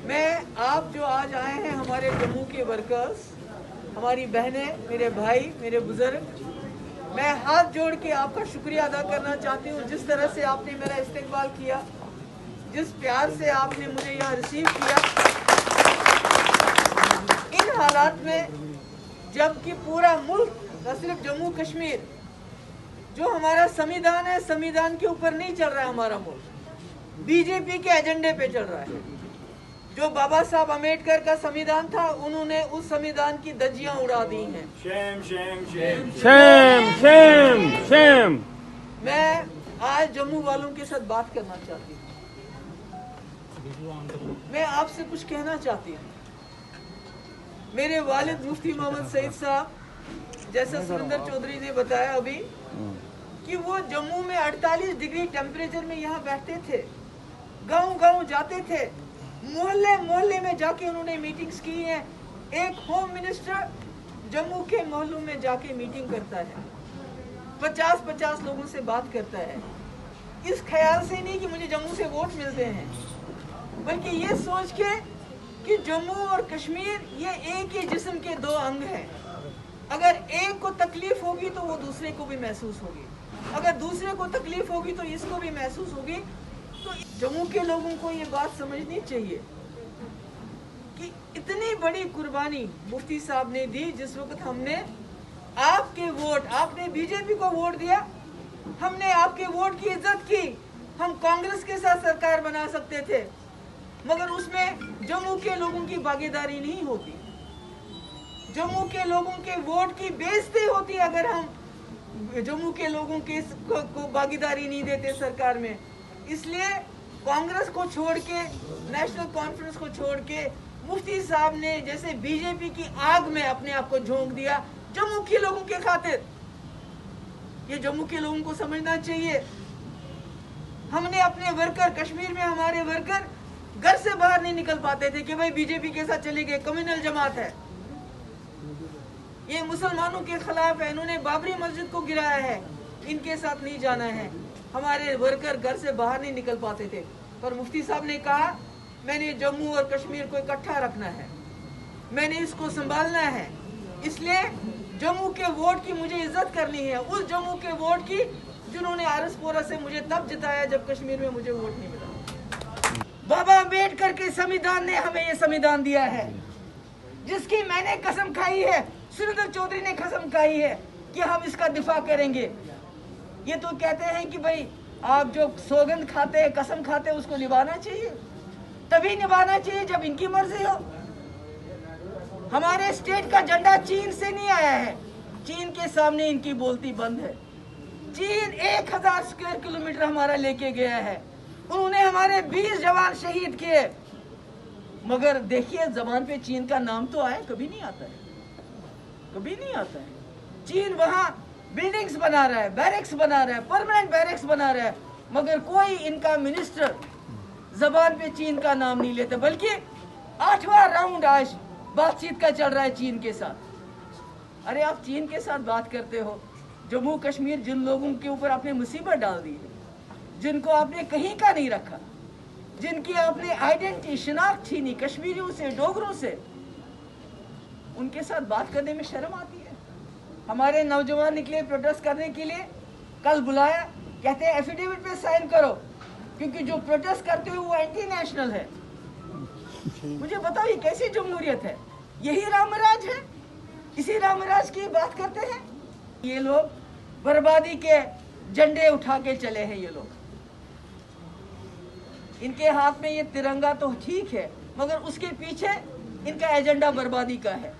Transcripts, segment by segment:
मैं आप जो आज आए हैं हमारे जम्मू के वर्कर्स, हमारी बहनें, मेरे भाई, मेरे बुजुर्ग, मैं हाथ जोड़ के आपका शुक्रिया अदा करना चाहती हूँ। जिस तरह से आपने मेरा इस्तेकबाल किया, जिस प्यार से आपने मुझे यहाँ रिसीव किया, इन हालात में जबकि पूरा मुल्क, न सिर्फ जम्मू कश्मीर, जो हमारा संविधान है, संविधान के ऊपर नहीं चल रहा है हमारा मुल्क, बीजेपी के एजेंडे पे चल रहा है। जो बाबा साहब अम्बेडकर का संविधान था, उन्होंने उस संविधान की धज्जियां उड़ा दी हैं। Shem Shem Shem Shem Shem Shem. मैं आज जम्मू वालों के साथ बात करना चाहती हूँ। मैं आपसे कुछ कहना चाहती हूँ। मेरे वालिद मुफ्ती मोहम्मद सईद साहब, जैसा सुरेंद्र चौधरी ने बताया अभी, कि वो जम्मू में 48 डिग्री टेम्परेचर में यहाँ बैठते थे, गांव-गांव जाते थे, मोहल्ले मोहल्ले में जाके उन्होंने मीटिंग्स की हैं। एक होम मिनिस्टर जम्मू के मोहल्लों में जाके मीटिंग करता है, 50-50 लोगों से बात करता है, इस ख्याल से नहीं कि मुझे जम्मू से वोट मिलते हैं, बल्कि ये सोच के कि जम्मू और कश्मीर ये एक ही जिस्म के दो अंग हैं। अगर एक को तकलीफ होगी तो वो दूसरे को भी महसूस होगी, अगर दूसरे को तकलीफ होगी तो इसको भी महसूस होगी। तो जम्मू के लोगों को ये बात समझनी चाहिए कि इतनी बड़ी कुर्बानी मुफ्ती साहब ने दी। जिस वक्त हमने आपके वोट, आपने बीजेपी को वोट दिया, हमने आपके वोट की इज्जत की, हम कांग्रेस के साथ सरकार बना सकते थे, मगर उसमें जम्मू के लोगों की भागीदारी नहीं होती, जम्मू के लोगों के वोट की बेइज्जती होती अगर हम जम्मू के लोगों के को भागीदारी नहीं देते सरकार में। इसलिए कांग्रेस को छोड़ के, नेशनल कॉन्फ्रेंस को छोड़ के, मुफ्ती साहब ने जैसे बीजेपी की आग में अपने आप को झोंक दिया जम्मू के लोगों के खातिर। ये जम्मू के लोगों को समझना चाहिए। हमने अपने वर्कर, कश्मीर में हमारे वर्कर घर से बाहर नहीं निकल पाते थे कि भाई बीजेपी के साथ चले गए, कम्युनल जमात है, ये मुसलमानों के खिलाफ है, इन्होंने बाबरी मस्जिद को गिराया है, इनके साथ नहीं जाना है। हमारे वर्कर घर से बाहर नहीं निकल पाते थे, पर मुफ्ती साहब ने कहा मैंने जम्मू और कश्मीर को इकट्ठा रखना है, मैंने इसको संभालना है, इसलिए जम्मू के वोट की मुझे इज्जत करनी है, उस जम्मू के वोट की जिन्होंने आरसपोरा से मुझे तब जिताया जब कश्मीर में मुझे वोट नहीं मिला। बाबा अम्बेडकर के संविधान ने हमें ये संविधान दिया है, जिसकी मैंने कसम खाई है, सुरेंद्र चौधरी ने कसम खाई है कि हम इसका दिफा करेंगे। ये तो कहते हैं कि भाई आप जो सौगंध खाते हैं, कसम खाते हैं, उसको निभाना चाहिए, तभी निभाना चाहिए जब इनकी मर्जी हो। हमारे स्टेट का झंडा चीन से नहीं आया है, चीन के सामने इनकी बोलती बंद है। चीन 1000 स्क्वायर किलोमीटर हमारा लेके गया है, उन्होंने हमारे 20 जवान शहीद किए, मगर देखिए जबान पे चीन का नाम तो आया, कभी नहीं आता है, कभी नहीं आता है। चीन वहां बिल्डिंग्स बना रहा है, बैरक्स बना रहा है, परमानेंट बैरक्स बना रहा है, मगर कोई इनका मिनिस्टर जबान पे चीन का नाम नहीं लेता, बल्कि 8वां राउंड आज बातचीत का चल रहा है चीन के साथ। अरे आप चीन के साथ बात करते हो, जम्मू कश्मीर जिन लोगों के ऊपर आपने मुसीबत डाल दी है, जिनको आपने कहीं का नहीं रखा, जिनकी आपने आइडेंटिटी, शिनाख्त छीनी कश्मीरियों से, डोगरों से, उनके साथ बात करने में शर्म आती है। हमारे नौजवान निकले प्रोटेस्ट करने के लिए, कल बुलाया, कहते हैं एफिडेविट पे साइन करो, क्योंकि जो प्रोटेस्ट करते हो वो एंटी नेशनल है। मुझे बताओ ये कैसी जमहूरियत है? यही रामराज है? इसी रामराज की बात करते हैं ये लोग? बर्बादी के झंडे उठा के चले हैं ये लोग। इनके हाथ में ये तिरंगा तो ठीक है, मगर उसके पीछे इनका एजेंडा बर्बादी का है।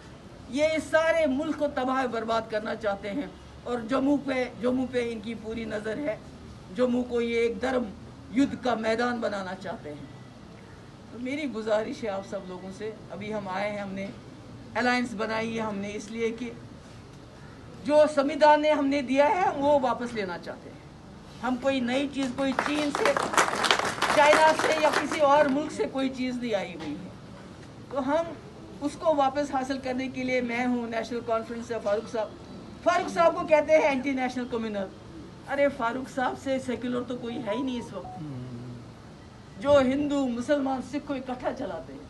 ये इस सारे मुल्क को तबाह बर्बाद करना चाहते हैं, और जम्मू पे इनकी पूरी नज़र है। जम्मू को ये एक धर्म युद्ध का मैदान बनाना चाहते हैं। तो मेरी गुजारिश है आप सब लोगों से, अभी हम आए हैं, हमने अलायंस बनाई है, हमने इसलिए कि जो संविधान ने हमने दिया है वो वापस लेना चाहते हैं। हम कोई नई चीज़, कोई चीन से, चाइना से या किसी और मुल्क से कोई चीज़ नहीं आई हुई है, तो हम उसको वापस हासिल करने के लिए, मैं हूँ नेशनल कॉन्फ्रेंस से फारूक साहब को कहते हैं एंटी नेशनल कम्युनल। अरे फारूक साहब से सेक्युलर तो कोई है ही नहीं इस वक्त, जो हिंदू, मुसलमान, सिख को इकट्ठा चलाते हैं।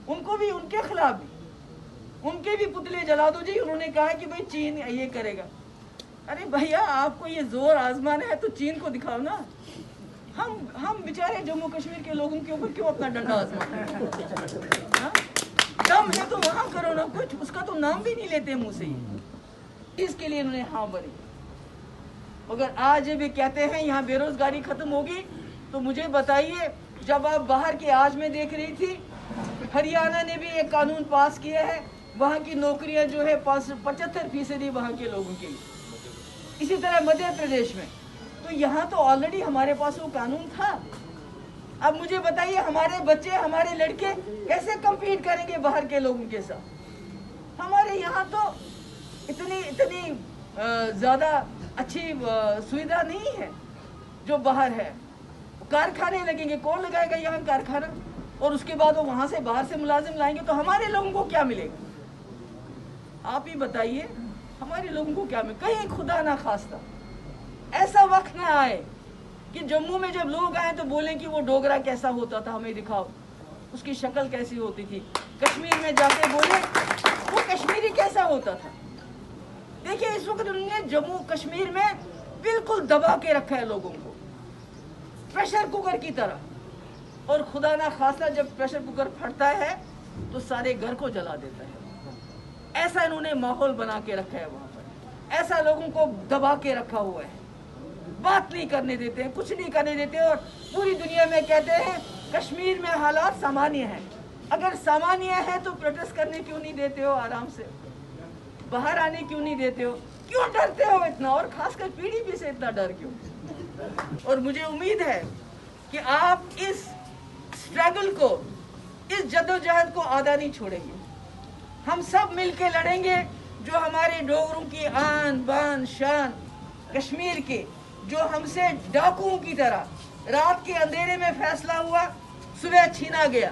उनको भी, उनके खिलाफ भी, उनके भी पुतले जला दो जी। उन्होंने कहा कि भाई चीन ये करेगा। अरे भैया आपको ये जोर आजमाना है तो चीन को दिखाओ ना। हम बेचारे जम्मू कश्मीर के लोगों के ऊपर क्यों अपना डंडा आजमाते हैं? दम है तो वहां करो ना कुछ, उसका तो नाम भी नहीं लेते मुंह से ही। इसके लिए इन्होंने हाँ भरी। मगर आज भी कहते हैं यहाँ बेरोजगारी खत्म होगी, तो मुझे बताइए, जब आप बाहर के आज में देख रही थी, हरियाणा ने भी एक कानून पास किया है, वहाँ की नौकरियां जो है 75% वहाँ के लोगों के लिए। इसी तरह मध्य प्रदेश में, तो यहाँ तो ऑलरेडी हमारे पास वो कानून था। अब मुझे बताइए हमारे बच्चे, हमारे लड़के कैसे compete करेंगे बाहर के लोगों के साथ? हमारे यहाँ तो इतनी ज़्यादा अच्छी सुविधा नहीं है जो बाहर है। कारखाने लगेंगे, कौन लगाएगा यहाँ कारखाना? और उसके बाद वो वहाँ से बाहर से मुलाजिम लाएंगे तो हमारे लोगों को क्या मिलेगा? आप ही बताइए हमारे लोगों को क्या मिलेगा? कहीं खुदा ना खास्ता ऐसा वक्त ना आए कि जम्मू में जब लोग आए तो बोलें कि वो डोगरा कैसा होता था, हमें दिखाओ, उसकी शक्ल कैसी होती थी। कश्मीर में जाके बोले वो कश्मीरी कैसा होता था। देखिए इस वक्त उन्होंने जम्मू कश्मीर में बिल्कुल दबा के रखा है लोगों को, प्रेशर कुकर की तरह। और खुदा ना खास्ता जब प्रेशर कुकर फटता है तो सारे घर को जला देता है। ऐसा इन्होंने माहौल बना के रखा है वहां पर, ऐसा लोगों को दबा के रखा हुआ है, बात नहीं करने देते हैं, कुछ नहीं करने देते। और पूरी दुनिया में कहते हैं कश्मीर में हालात सामान्य हैं। अगर सामान्य है तो प्रोटेस्ट करने क्यों नहीं देते हो? आराम से बाहर आने क्यों नहीं देते हो? क्यों डरते हो इतना? और खासकर पीडीपी से इतना डर क्यों? और मुझे उम्मीद है कि आप इस स्ट्रगल को, इस जद्दोजहद को आधा नहीं छोड़ेंगे। हम सब मिलके लड़ेंगे। जो हमारे डोगरों की आन बान शान कश्मीर के, जो हमसे डाकुओं की तरह रात के अंधेरे में फैसला हुआ, सुबह छीना गया,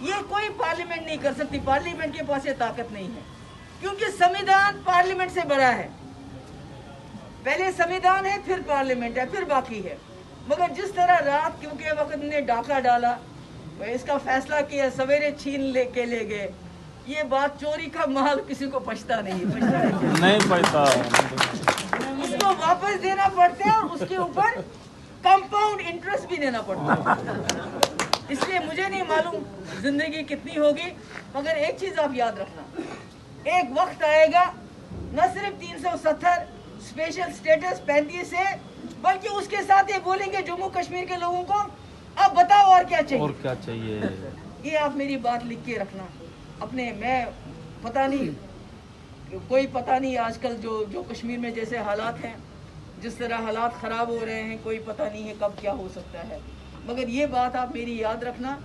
ये कोई पार्लियामेंट नहीं कर सकती। पार्लियामेंट के पास ये ताकत नहीं है, क्योंकि संविधान पार्लियामेंट से बड़ा है। पहले संविधान है, फिर पार्लियामेंट है, फिर बाकी है। मगर जिस तरह रात क्योंकि वक्त ने डाका डाला, इसका फैसला किया, सवेरे छीन लेके ले गए। ये बात, चोरी का माल किसी को पछता नहीं पछता, उसको वापस देना पड़ता है और उसके ऊपर कंपाउंड इंटरेस्ट भी देना पड़ता है। इसलिए मुझे नहीं मालूम जिंदगी कितनी होगी, मगर एक चीज आप याद रखना, एक वक्त आएगा न सिर्फ 370 स्पेशल स्टेटस 35 है, बल्कि उसके साथ ये बोलेंगे जम्मू कश्मीर के लोगों को अब बताओ और क्या चाहिए। ये आप मेरी बात लिख के रखना अपने। मैं पता नहीं, कोई पता नहीं आजकल जो कश्मीर में जैसे हालात हैं, जिस तरह हालात ख़राब हो रहे हैं, कोई पता नहीं है कब क्या हो सकता है। मगर ये बात आप मेरी याद रखना।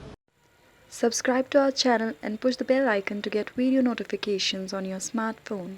Subscribe to our channel and push the bell icon to get video notifications on your smartphone.